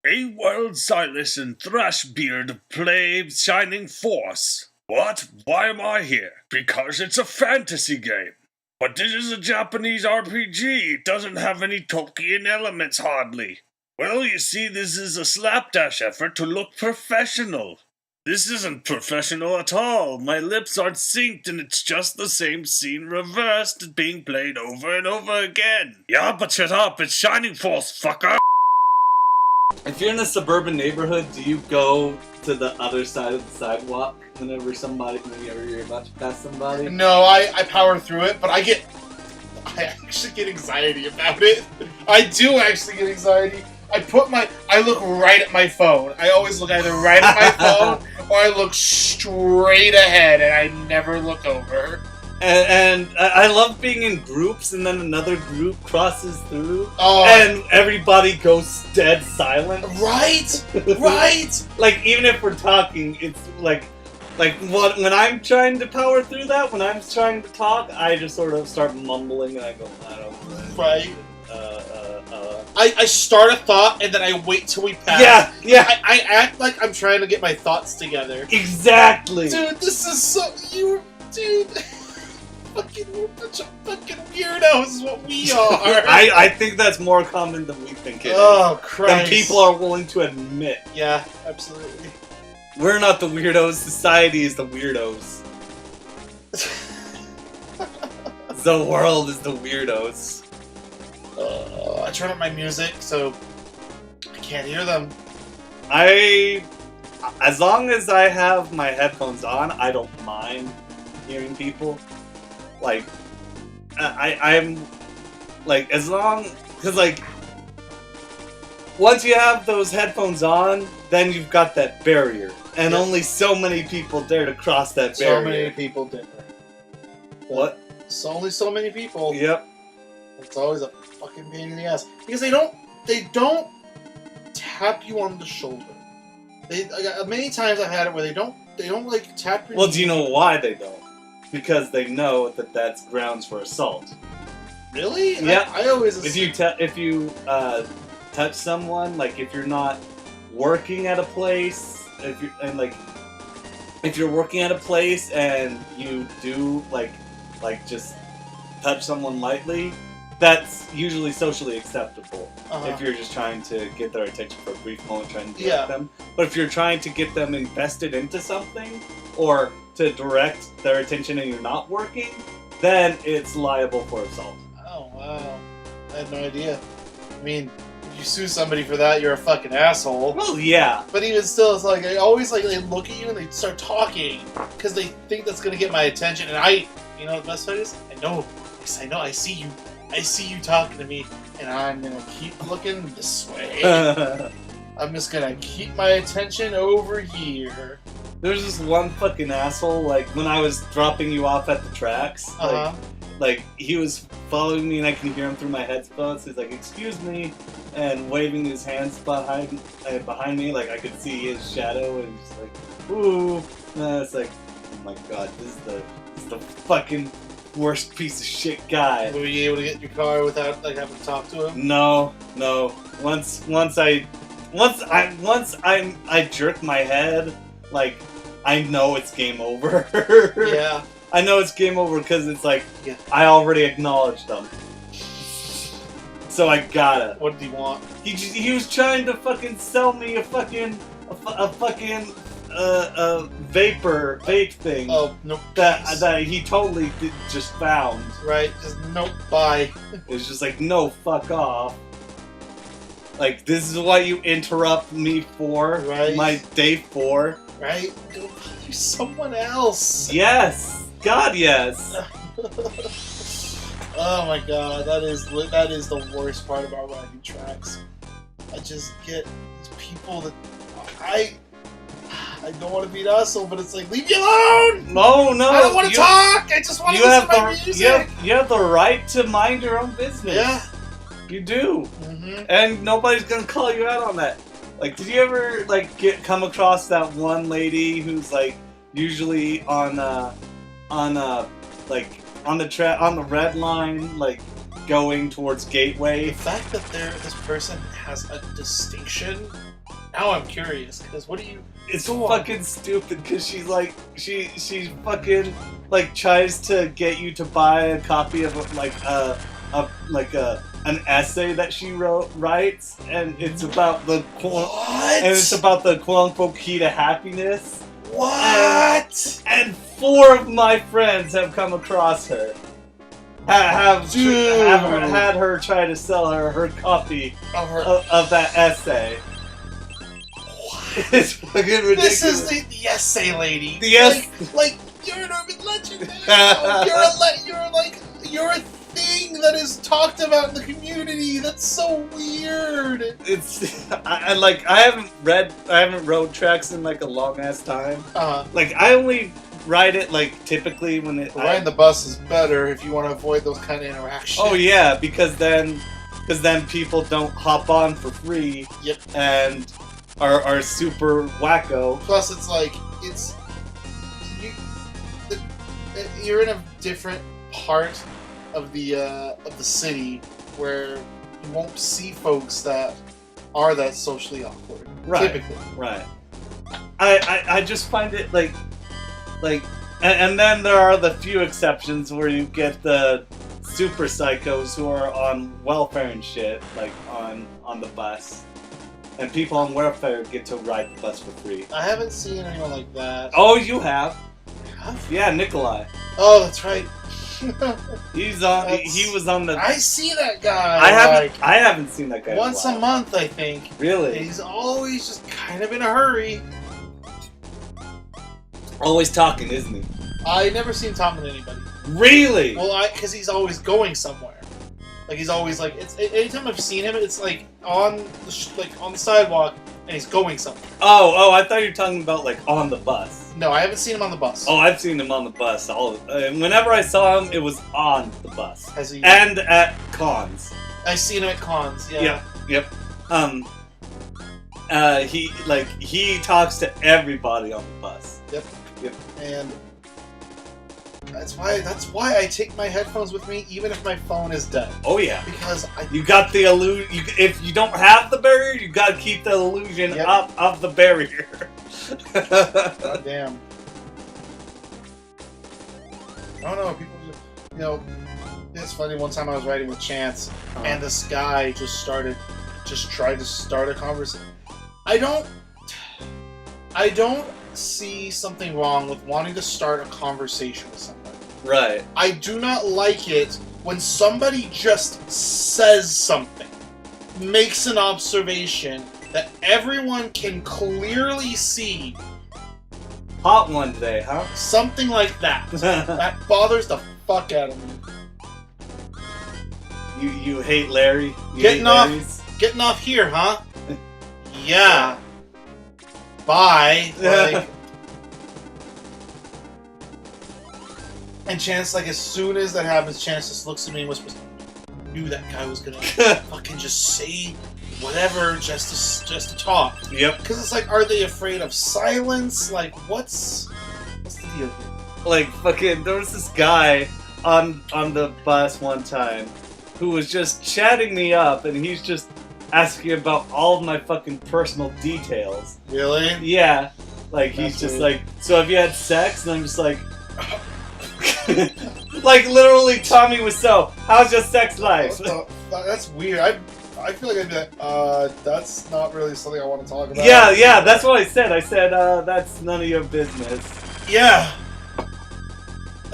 A World Silas and THRASHBEARD play Shining Force. What? Why am I here? Because it's a fantasy game. But this is a Japanese RPG. It doesn't have any Tolkien elements hardly. Well, you see, this is a slapdash effort to look professional. This isn't professional at all. My lips aren't synced and it's just the same scene reversed being played over and over again. Yeah, but shut up. It's Shining Force, fucker. If you're in a suburban neighborhood, do you go to the other side of the sidewalk whenever you're about to pass somebody? No, I power through it, but I actually get anxiety about it. I do actually get anxiety. I look right at my phone. I always look either right at my phone or I look straight ahead and I never look over. And I love being in groups and then another group crosses through Oh. and everybody goes dead silent. Right? Right? Like, even if we're talking, it's like when I'm trying to power through that, when I'm trying to talk, I just sort of start mumbling and I go, I don't know. Right. I start a thought and then I wait till we pass. Yeah. I act like I'm trying to get my thoughts together. Exactly. Dude, this is so... Dude... We're a bunch of fucking weirdos is what we are. I think that's more common than we think it is. Oh, Christ. Than people are willing to admit. Yeah, absolutely. We're not the weirdos, society is the weirdos. The world is the weirdos. I turn up my music so I can't hear them. As long as I have my headphones on, I don't mind hearing people. Like, I'm, like, as long, because, like, once you have those headphones on, then you've got that barrier. And Yep. only so many people dare to cross that barrier. So many people did. What? So only so many people. Yep. It's always a fucking pain in the ass. Because they don't tap you on the shoulder. Many times I've had it where they don't like tap your Well, do you know why they don't? Because they know that that's grounds for assault. Really? Yeah. I always... If you touch someone, like if you're not working at a place, if you're working at a place and you do like just touch someone lightly, that's usually socially acceptable. If you're just trying to get their attention for a brief moment, trying to direct them. But if you're trying to get them invested into something, or to direct their attention and you're not working, then it's liable for assault. Oh, wow. I had no idea. I mean, if you sue somebody for that, you're a fucking asshole. Well, yeah. But even still, it's like, I always like they look at you and they start talking because they think that's gonna get my attention. And you know what the best part is? I know, yes, I know, I see you. I see you talking to me, and I'm gonna keep looking this way. I'm just gonna keep my attention over here. There's this one fucking asshole, like, when I was dropping you off at the tracks, like, he was following me and I can hear him through my headphones. He's like, excuse me, and waving his hands behind me, like, I could see his shadow, and he's like, ooh. And it's like, oh my god, this is the fucking worst piece of shit guy. Were you able to get in your car without, like, having to talk to him? No. Once I jerk my head, like, I know it's game over. Yeah. I know it's game over because it's like, yeah. I already acknowledged them. So I gotta. What did he want? He was trying to fucking sell me a vape thing. Oh, no. That he totally just found. Right, just nope, bye. It was just like, no, fuck off. Like, this is what you interrupt me for. Right. My day 4. Right? Go find someone else. Yes. God, yes. Oh my god, that is the worst part about riding tracks. I just get these people that I don't want to be an asshole, but it's like, leave me alone! No, I don't want to talk! I just want to listen to my music! You have the right to mind your own business. Yeah. You do. Mm-hmm. And nobody's gonna call you out on that. Like, did you ever, like, come across that one lady who's, like, usually on the red line, like, going towards Gateway? The fact that this person has a distinction Now I'm curious, because what do you... It's Go on. fucking stupid because she's like she fucking like tries to get you to buy a copy of an essay that she writes, and it's about the quote unquote key to happiness. What? And 4 of my friends have come across her. Have had her try to sell her copy of that essay. It's fucking ridiculous. This is the essay lady. Like you're an urban legend now. You're a thing that is talked about in the community. That's so weird. It's I haven't rode tracks in like a long ass time. Like I only ride it like typically when it. Riding the bus is better if you want to avoid those kind of interactions. Oh yeah, because then people don't hop on for free. Yep. And are super wacko. Plus, you're in a different part of the city where you won't see folks that are that socially awkward. Right. Typically. Right. I just find it and then there are the few exceptions where you get the super psychos who are on welfare and shit, like on the bus. And people on welfare get to ride the bus for free. I haven't seen anyone like that. Oh, you have? Have? Yeah, Nikolai. Oh, that's right. He's on. He was on the. I see that guy. I haven't seen that guy once a month, I think. Really? He's always just kind of in a hurry. Always talking, isn't he? I never seen him talking to anybody. Really? Well, because he's always going somewhere. Like he's always like anytime I've seen him, it's like on the sidewalk and he's going somewhere. Oh! I thought you were talking about like on the bus. No, I haven't seen him on the bus. Oh, I've seen him on the bus. Whenever I saw him, it was on the bus. Has he? And at cons. I've seen him at cons. Yeah. Yep. He talks to everybody on the bus. Yep. Yep. And that's why I take my headphones with me, even if my phone is dead. Oh yeah. Because you got the illusion. If you don't have the barrier, you got to keep the illusion up of the barrier. God damn. I don't know. People just, it's funny. One time I was riding with Chance, and this guy just tried to start a conversation. I don't see something wrong with wanting to start a conversation with somebody. Right. I do not like it when somebody just says something, makes an observation that everyone can clearly see. Hot one today, huh? Something like that. That bothers the fuck out of me. You hate Larry? Getting off here, huh? Yeah. Bye. Like, and Chance, like, as soon as that happens, Chance just looks at me and whispers, I knew that guy was gonna fucking just say whatever just to talk. Yep. Because it's like, are they afraid of silence? Like, what's the deal here? Like, fucking, there was this guy on the bus one time who was just chatting me up, and he's just asking about all of my fucking personal details. Really? Yeah. Like, he's That's just weird. like, so have you had sex? And I'm just like... like, literally, Tommy Wiseau, how's your sex life? That's weird. I feel like I'd be like, that's not really something I want to talk about. Yeah, that's what I said. I said, that's none of your business. Yeah.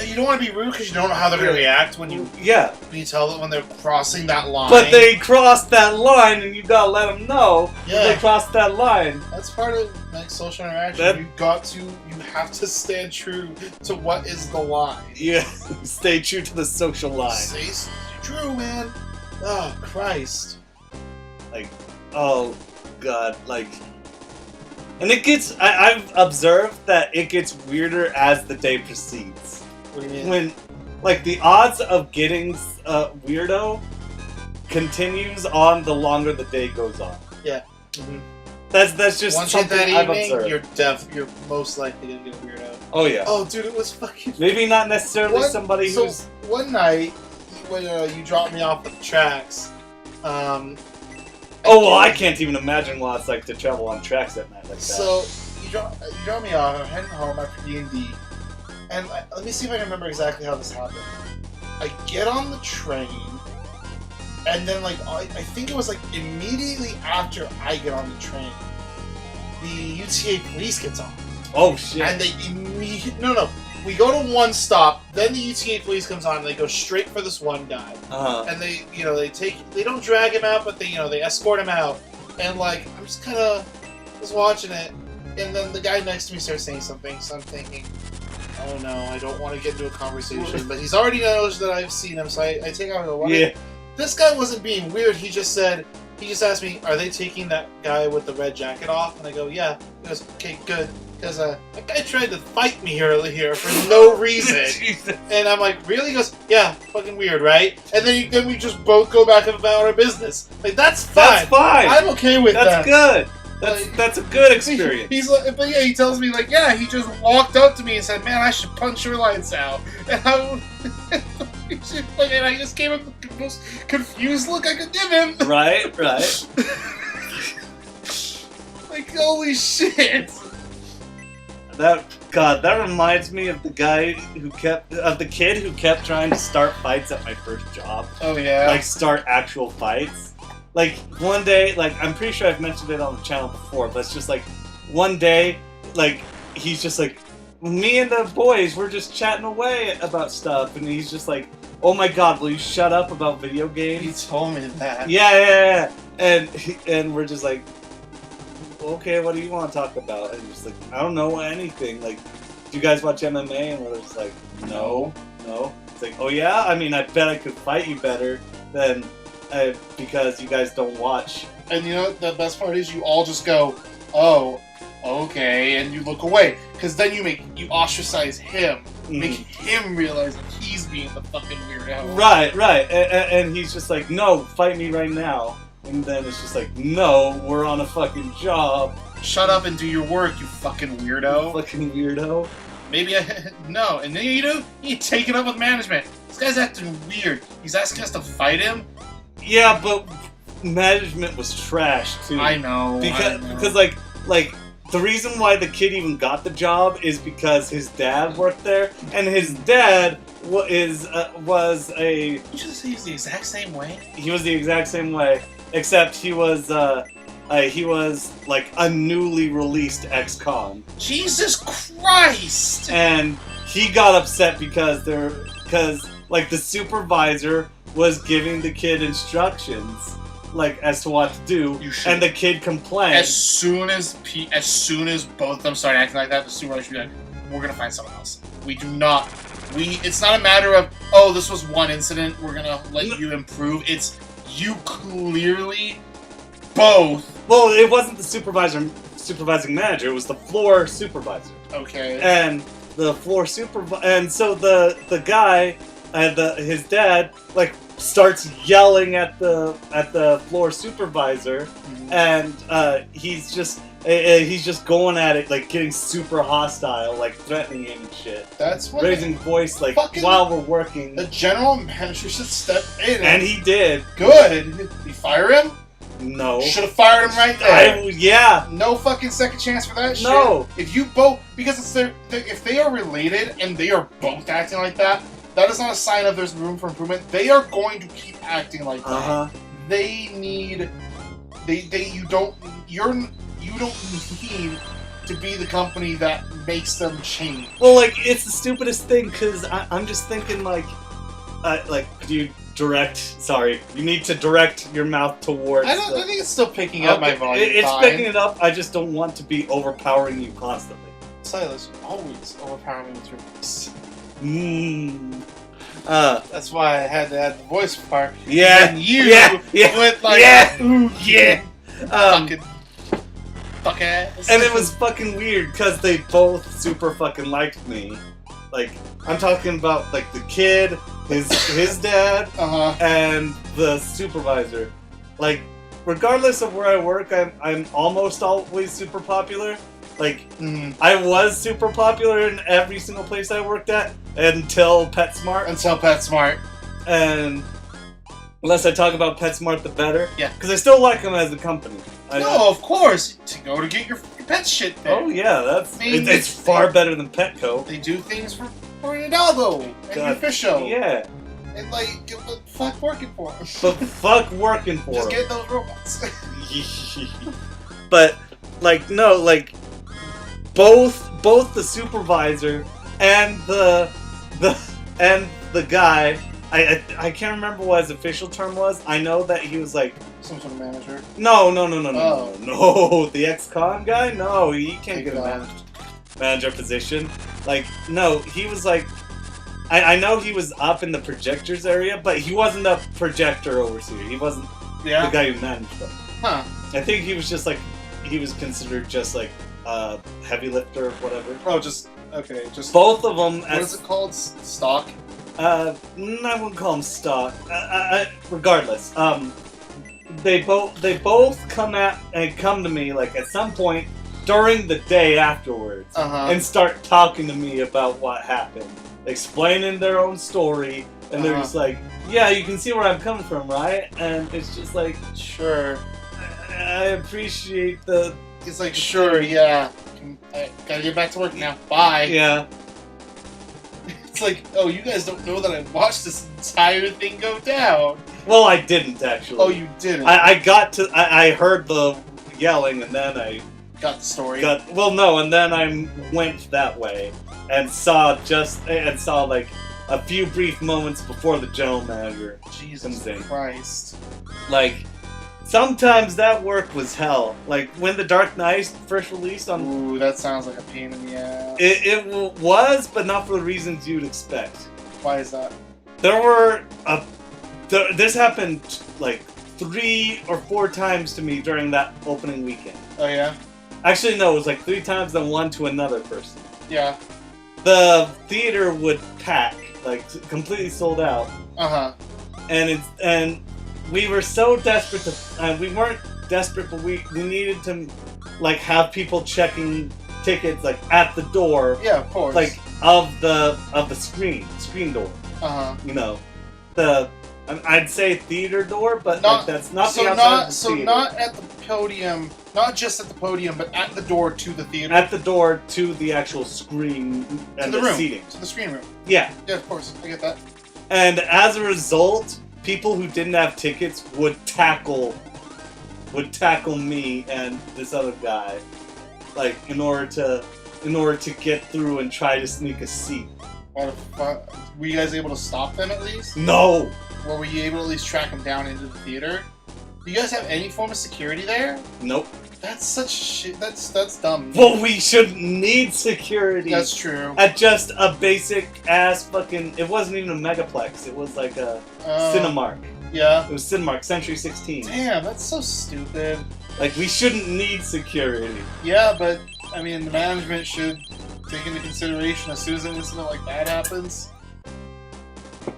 You don't want to be rude because you don't know how they're going to react when you tell them when they're crossing that line. But they crossed that line, and you gotta let them know that they crossed that line. That's part of like social interaction. You have to stand true to what is the line. Yeah, stay true to the social line. Stay true, man. Oh Christ. Like, oh God, like, and it gets. I've observed that it gets weirder as the day proceeds. What do you mean? When, like, the odds of getting weirdo continues on the longer the day goes on. Yeah. Mm-hmm. That's just once you something hit that I've evening, observed. you're most likely gonna get a weirdo. Oh yeah. Oh dude, it was fucking. Maybe not necessarily somebody who's. One night when you dropped me off at the tracks, Oh, well, I can't even imagine what it's like to travel on tracks at night like that. So, you drop me off, I'm heading home after D&D, and let me see if I can remember exactly how this happened. I get on the train, and then, like, I think it was, like, immediately after I get on the train, the UTA police gets on. Oh, shit. And they immediately... No. We go to one stop, then the UTA police comes on, and they go straight for this one guy. And they don't drag him out, but they escort him out. And, like, I'm just kind of watching it, and then the guy next to me starts saying something, so I'm thinking, oh no, I don't want to get into a conversation, but he's already knows that I've seen him, so I take out the one. This guy wasn't being weird, he just asked me, are they taking that guy with the red jacket off? And I go, yeah. He goes, okay, good. Because that guy tried to fight me earlier for no reason. And I'm like, really? He goes, yeah, fucking weird, right? And then we just both go back about our business. Like, that's fine. That's fine. I'm okay with that. That's good. That's a good experience. He's like, but yeah, he tells me, like, yeah, he just walked up to me and said, man, I should punch your lights out. And I just gave him the most confused look I could give him. Right. Like, holy shit. That reminds me of the kid who kept trying to start fights at my first job. Oh yeah. Like, start actual fights. Like, one day, like, I'm pretty sure I've mentioned it on the channel before, but it's just like, one day, like, he's just like, me and the boys, we're just chatting away about stuff, and he's just like, oh my god, will you shut up about video games? He told me that. Yeah. And we're just like, okay, what do you want to talk about? And just like, I don't know anything. Like, do you guys watch MMA? And we're just like, no. It's like, oh yeah? I mean, I bet I could fight you better than because you guys don't watch. And you know, the best part is you all just go, oh, okay, and you look away. Because then you ostracize him. Make him realize that he's being the fucking weirdo. Right. And he's just like, no, fight me right now. And then it's just like, no, we're on a fucking job. Shut up and do your work, you fucking weirdo. Fucking weirdo. Maybe no. And then you take it up with management. This guy's acting weird. He's asking us to fight him. Yeah, but management was trash too. I know. Because like the reason why the kid even got the job is because his dad worked there, and his dad was a. You should say he's the exact same way. He was the exact same way. Except he was like a newly released ex-con. Jesus Christ! And he got upset because like the supervisor was giving the kid instructions, like as to what to do, and the kid complained. As soon as both of them start acting like that, the supervisor should be like, "We're gonna find someone else. We do not. It's not a matter of this was one incident. We're gonna let you improve. It's." You clearly both. Well, it wasn't the supervising manager. It was the floor supervisor. Okay. And the floor and so the guy and his dad like starts yelling at the floor supervisor, and he's just going at it, like getting super hostile, like threatening him and shit. That's what raising voice, like while we're working. The general manager should step in. And he did. Good. Did he fire him? No. Should have fired him right there. Yeah. No fucking second chance for that shit. No. If you both, because if they are related and they are both acting like that, that is not a sign of there's room for improvement. They are going to keep acting like that. They need. You don't need to be the company that makes them change. Well, like, it's the stupidest thing, because I'm just thinking, like, do you direct... Sorry, you need to direct your mouth towards... I think it's still picking up my volume. It's picking it up, I just don't want to be overpowering you constantly. Silas, always overpowering me with your voice. That's why I had to add the voice part. Yeah. And you went like... Ooh, yeah. Fucking... Fuck ass. And it was fucking weird because they both super fucking liked me. Like, I'm talking about like the kid, his dad, and the supervisor. Like, regardless of where I work, I'm almost always super popular. Like, I was super popular in every single place I worked at until PetSmart. Until PetSmart. And Less I talk about PetSmart, the better. Yeah. Because I still like them as a company. No, of course. To go to get your pet shit there. Oh yeah, that's I mean, it's far better than Petco. They do things for your doggo and your fisho. Yeah. And like, but fuck working for them. But fuck working for Just them. get those robots. But like no, like both the supervisor and the guy. I can't remember what his official term was. I know that he was like Some sort of manager. no, Oh. the ex-con guy. No, he can't Thank get a God. manager position. Like no, he was like. I know he was up in the projectors area, but he wasn't a projector overseer. He wasn't the guy who managed them. Huh. I think he was just like, he was considered just like a heavy lifter or whatever. Oh, just okay. Just Both of them. What is it called? Stock. I wouldn't call them stock. Regardless, they both come to me like at some point during the day afterwards, and start talking to me about what happened. Explaining their own story, and they're just like, yeah, you can see where I'm coming from, right? And it's just like, Sure. I appreciate the... It's like, sure, yeah. I gotta get back to work now. Bye. Yeah. It's like, oh, you guys don't know that I watched this entire thing go down. Well, I didn't, actually. Oh, you didn't? I heard the yelling, and then I... Got the story. And then I went that way. And saw like a few brief moments before the general manager Jesus comes in. Christ. Like, sometimes that work was hell. Like, when The Dark Knight first released on... Ooh, that sounds like a pain in the ass. It was, but not for the reasons you'd expect. Why is that? There were... this happened, like, 3 or 4 times to me during that opening weekend. Oh, yeah? Actually, no, it was like 3 times, then 1 to another person. Yeah. The theater would pack, like, completely sold out. And we were so desperate to, we weren't desperate, but we needed to, like, have people checking tickets, like, at the door. Yeah, of course. Like, of the screen door. You know, I'd say theater door, but like, that's not the outside of the theater. So not at the podium, not just at the podium, but at the door to the theater. At the door to the actual screen and to the room, seating. to the screen room. Yeah. Yeah, of course, I get that. And as a result, people who didn't have tickets would tackle me and this other guy, like in order to get through and try to sneak a seat. Why the fuck? Were you guys able to stop them at least? No. Or were you able to at least track them down into the theater? Do you guys have any form of security there? Nope. That's such shit. That's dumb. Well, we shouldn't need security. That's true. At just a basic ass fucking. It wasn't even a megaplex. It was like a Cinemark. Yeah. It was Cinemark, Century 16. Damn, that's so stupid. Like, we shouldn't need security. Yeah, but I mean, the management should take into consideration as soon as an incident like that happens.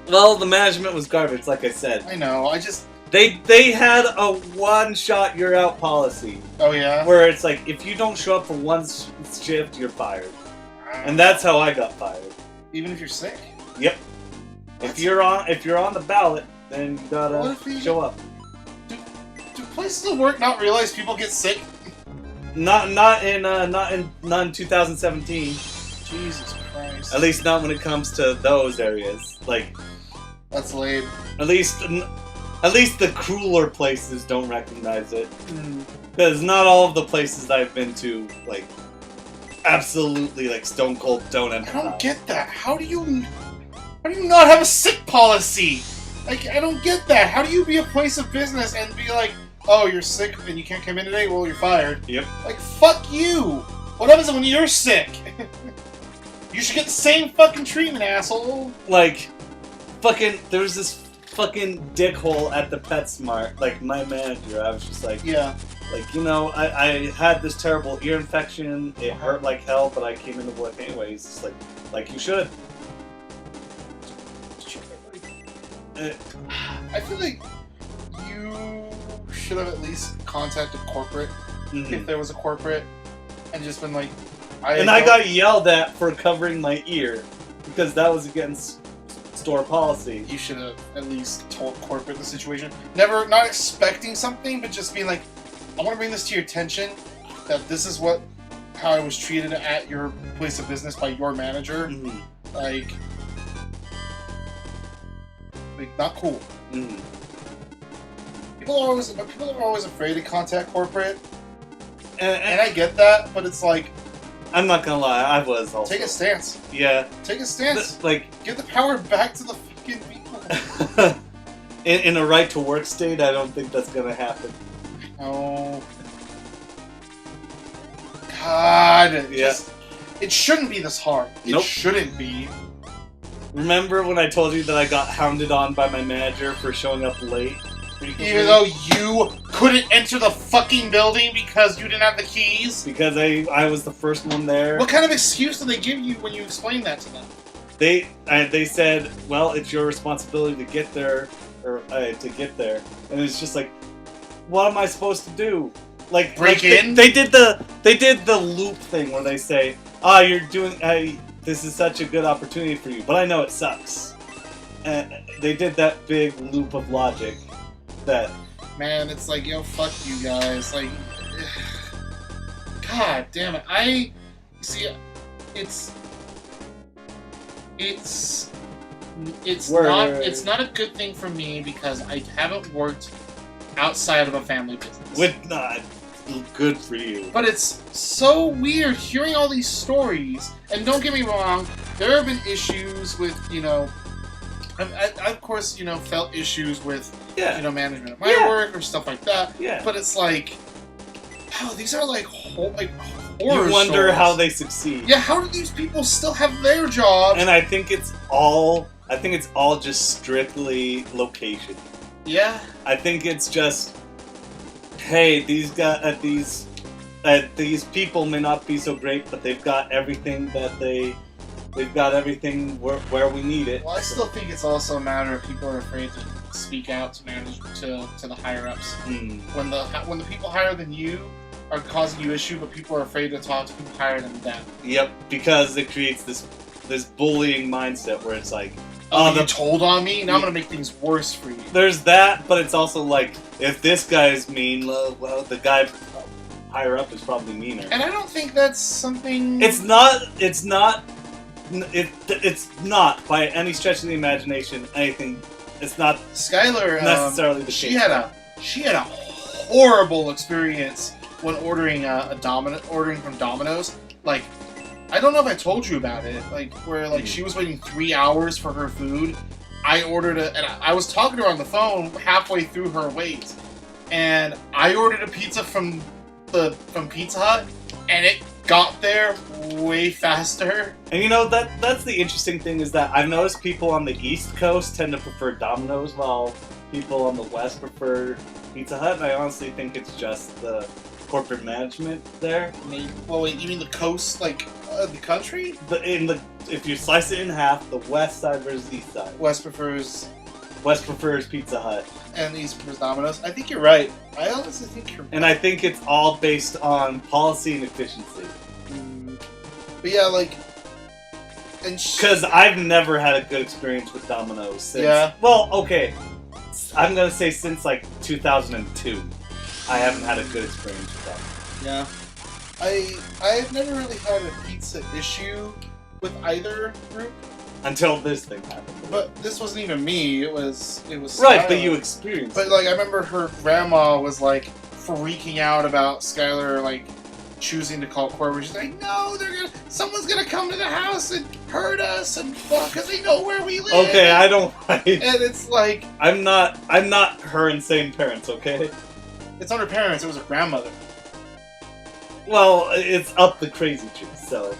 Well, the management was garbage, like I said. I know. I just. They had a one-shot you're out policy. Oh yeah. Where it's like, if you don't show up for one shift, you're fired. And that's how I got fired. Even if you're sick. Yep. If you're on the ballot, then you gotta show up. Do places of work not realize people get sick? Not in 2017. Jesus Christ. At least not when it comes to those areas. Like, that's lame. At least the crueler places don't recognize it. Because not all of the places I've been to, like, absolutely, like, stone cold don't I don't get that. How do you not have a sick policy? Like, I don't get that. How do you be a place of business and be like, oh, you're sick and you can't come in today? Well, you're fired. Yep. Like, fuck you. What happens when you're sick? You should get the same fucking treatment, asshole. Like, fucking, there was this fucking dickhole at the PetSmart, like, my manager. I was just like, yeah. Like, you know, I had this terrible ear infection. It hurt like hell, but I came into work anyways. It's like you should. I feel like you should have at least contacted corporate, if there was a corporate, and just been like, I got yelled at for covering my ear because that was against store policy. You should have at least told corporate the situation. Never, not expecting something, but just being like, I want to bring this to your attention, that this is how I was treated at your place of business by your manager. Mm-hmm. Like, not cool. Mm-hmm. People are always afraid to contact corporate, and I get that, but it's like, I'm not gonna lie, I was also. take a stance. Yeah. Take a stance. Like, give the power back to the fucking people. in a right to work state, I don't think that's gonna happen. Oh. God. Yeah. It shouldn't be this hard. Nope. It shouldn't be. Remember when I told you that I got hounded on by my manager for showing up late? Even though you couldn't enter the fucking building because you didn't have the keys? Because I was the first one there. What kind of excuse do they give you when you explain that to them? They said, well, it's your responsibility to get there, and it's just like, what am I supposed to do? Like break in? They did the loop thing where they say, this is such a good opportunity for you, but I know it sucks. And they did that big loop of logic. That man, it's like, yo, fuck you guys. Like, God damn it. It's not a good thing for me because I haven't worked outside of a family business. With not good for you. But it's so weird hearing all these stories, and don't get me wrong, there have been issues with, I of course, felt issues with, management at my work or stuff like that. Yeah. But it's like, wow, these are like horror You wonder stories. how they succeed. Yeah, how do these people still have their jobs? And I think it's all just strictly location. Yeah. I think it's just, hey, these people may not be so great, but they've got everything where we need it. Well, I still think it's also a matter of people are afraid to speak out to the higher ups. When the people higher than you are causing you issue, but people are afraid to talk to people higher than them. Yep, because it creates this bullying mindset where it's like, you told on me, now I'm gonna make things worse for you. There's that, but it's also like, if this guy's mean, well, the guy higher up is probably meaner. And I don't think that's something. It's not by any stretch of the imagination anything. It's not Skylar necessarily the case. She had a horrible experience when ordering from Dominoes. Like, I don't know if I told you about it. Like, where she was waiting 3 hours for her food. I ordered and I was talking to her on the phone halfway through her wait, and I ordered a pizza from Pizza Hut, and it got there way faster. And that's the interesting thing is that I've noticed people on the East Coast tend to prefer Domino's while people on the West prefer Pizza Hut, and I honestly think it's just the corporate management there. Maybe. Well, wait, you mean the coast, like the country? If you slice it in half, the West side versus East side. West prefers Pizza Hut. And the East prefers Domino's. I think you're right. I honestly think you're right. And I think it's all based on policy and efficiency. But yeah, because I've never had a good experience with Domino's since. Yeah. Well, okay. I'm gonna say since 2002, I haven't had a good experience with them. Yeah. I've never really had a pizza issue with either group. Until this thing happened. But this wasn't even me. It was. Right, Skylar. but you experienced. But I remember her grandma was freaking out about Skylar choosing to call corporate. She's like, no, someone's gonna come to the house and hurt us and fuck, because they know where we live. Okay, I don't. And it's like, I'm not her insane parents. Okay. It's not her parents. It was her grandmother. Well, it's up the crazy tree. So.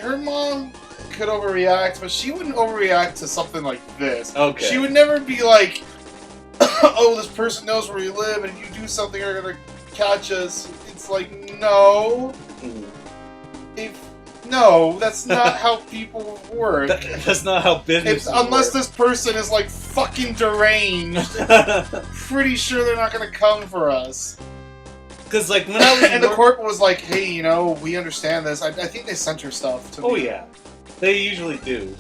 Her mom could overreact, but she wouldn't overreact to something like this. Okay. She would never be like, oh, this person knows where we live, and if you do something, they're gonna catch us. It's like, no. No, that's not how people work. That's not how business works. Unless this person is fucking deranged. Pretty sure they're not gonna come for us. Because when I was and the corp was like, hey, we understand this. I think they sent her stuff to me. Oh yeah, they usually do.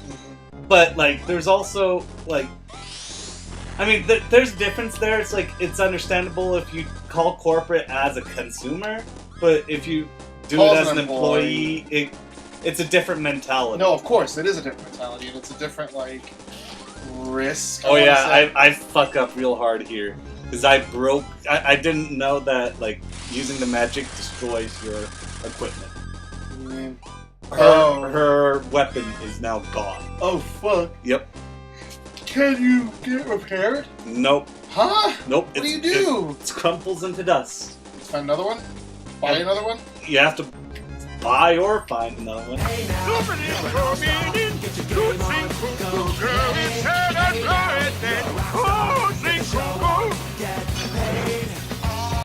But like, there's also like, I mean, there's a difference there. It's like it's understandable if you call corporate as a consumer, but if you do it as an employee, it's a different mentality. No, of course, it is a different mentality, and it's a different like risk. Oh yeah, I fuck up real hard here because I didn't know that like using the magic destroys your equipment. Mm. Her weapon is now gone. Oh fuck! Yep. Can you get repaired? Nope. Huh? Nope. What do you do? It crumples into dust. Let's find another one. Buy another one. You have to buy or find another one. Somebody's coming in,